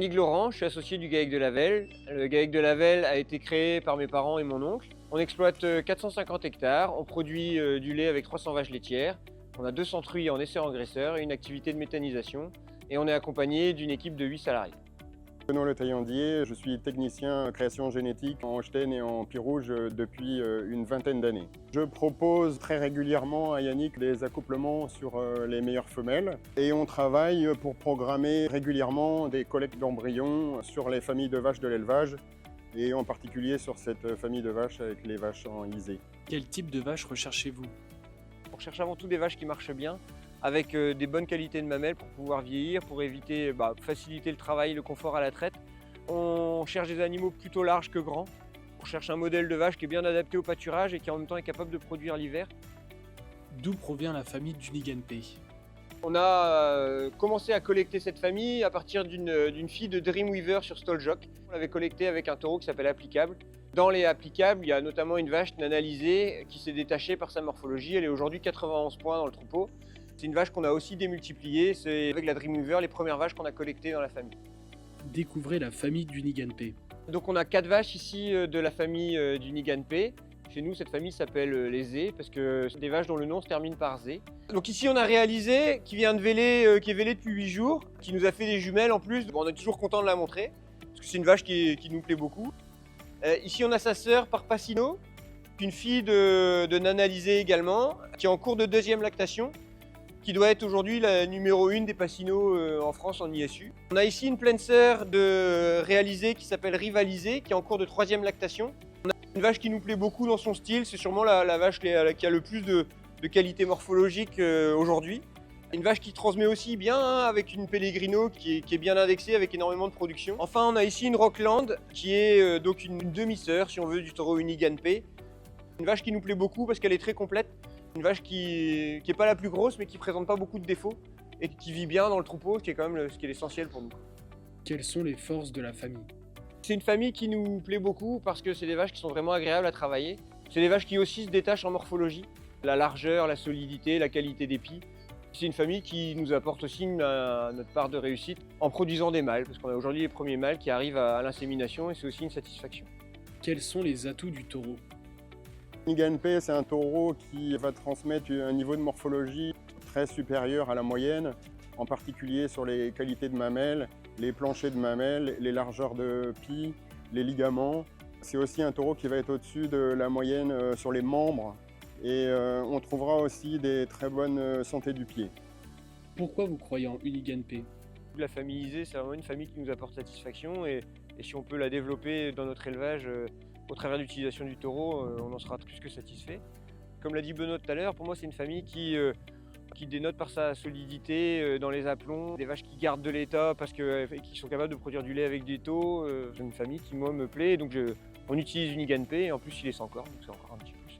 Yannick Laurent, je suis associé du GAEC de Lavelle. Le GAEC de Lavelle a été créé par mes parents et mon oncle. On exploite 450 hectares, on produit du lait avec 300 vaches laitières, on a 200 truies en essai-engraisseur et une activité de méthanisation et on est accompagné d'une équipe de 8 salariés. Benoît Le Taillandier, je suis technicien création génétique en Holstein et en Pie Rouge depuis une vingtaine d'années. Je propose très régulièrement à Yannick des accouplements sur les meilleures femelles et on travaille pour programmer régulièrement des collectes d'embryons sur les familles de vaches de l'élevage et en particulier sur cette famille de vaches avec les vaches en Isée. Quel type de vache recherchez-vous? On recherche avant tout des vaches qui marchent bien, avec des bonnes qualités de mamelles pour pouvoir vieillir, pour éviter, faciliter le travail, le confort à la traite. On cherche des animaux plutôt larges que grands. On cherche un modèle de vache qui est bien adapté au pâturage et qui en même temps est capable de produire l'hiver. D'où provient la famille d'Uniganpe? On a commencé à collecter cette famille à partir d'une fille de Dreamweaver sur Stoljok. On l'avait collectée avec un taureau qui s'appelle Applicable. Dans les Applicables, il y a notamment une vache nanalisée qui s'est détachée par sa morphologie. Elle est aujourd'hui 91 points dans le troupeau. C'est une vache qu'on a aussi démultipliée. C'est avec la Dreamweaver les premières vaches qu'on a collectées dans la famille. Découvrez la famille d'Uniganpe. Donc on a 4 vaches ici de la famille d'Uniganpe. Chez nous, cette famille s'appelle les Zé parce que c'est des vaches dont le nom se termine par Zé. Donc ici, on a réalisé qui vient de Vélé, qui est vélée depuis 8 jours, qui nous a fait des jumelles en plus. Bon, on est toujours content de la montrer parce que c'est une vache qui nous plaît beaucoup. Ici, on a sa sœur Parpacino, une fille de Nanalisée également, qui est en cours de 2e lactation, qui doit être aujourd'hui la numéro 1 des Pacino en France en ISU. On a ici une pleine sœur de réalisée qui s'appelle Rivalisée, qui est en cours de 3e lactation. On a une vache qui nous plaît beaucoup dans son style, c'est sûrement la vache qui a le plus de qualité morphologique aujourd'hui. Une vache qui transmet aussi bien avec une Pellegrino qui est bien indexée avec énormément de production. Enfin, on a ici une Rockland qui est donc une demi-sœur, si on veut, du taureau Uniganpe. Une vache qui nous plaît beaucoup parce qu'elle est très complète. Une vache qui n'est pas la plus grosse mais qui présente pas beaucoup de défauts et qui vit bien dans le troupeau, ce qui est quand même ce qui est l'essentiel pour nous. Quelles sont les forces de la famille? C'est une famille qui nous plaît beaucoup parce que c'est des vaches qui sont vraiment agréables à travailler. C'est des vaches qui aussi se détachent en morphologie. La largeur, la solidité, la qualité des pies. C'est une famille qui nous apporte aussi notre part de réussite en produisant des mâles, parce qu'on a aujourd'hui les premiers mâles qui arrivent à l'insémination et c'est aussi une satisfaction. Quels sont les atouts du taureau? Uniganpe, c'est un taureau qui va transmettre un niveau de morphologie très supérieur à la moyenne, en particulier sur les qualités de mamelles, les planchers de mamelles, les largeurs de pie, les ligaments. C'est aussi un taureau qui va être au-dessus de la moyenne sur les membres et on trouvera aussi des très bonnes santé du pied. Pourquoi vous croyez en Uniganpe? La famille Isée, c'est vraiment une famille qui nous apporte satisfaction et si on peut la développer dans notre élevage au travers de l'utilisation du taureau, on en sera plus que satisfait. Comme l'a dit Benoît tout à l'heure, pour moi c'est une famille qui dénote par sa solidité dans les aplombs, des vaches qui gardent de l'état parce qui sont capables de produire du lait avec des taux. C'est une famille qui moi me plaît, donc on utilise Uniganpe et en plus il est sans cornes, donc c'est encore un petit plus.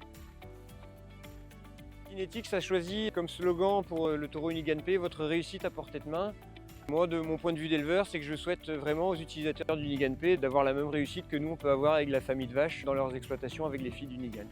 Kinetics a choisi comme slogan pour le taureau Uniganpe, votre réussite à portée de main. Moi, de mon point de vue d'éleveur, c'est que je souhaite vraiment aux utilisateurs d'Uniganpe d'avoir la même réussite que nous on peut avoir avec la famille de vaches dans leurs exploitations avec les filles d'Unigan.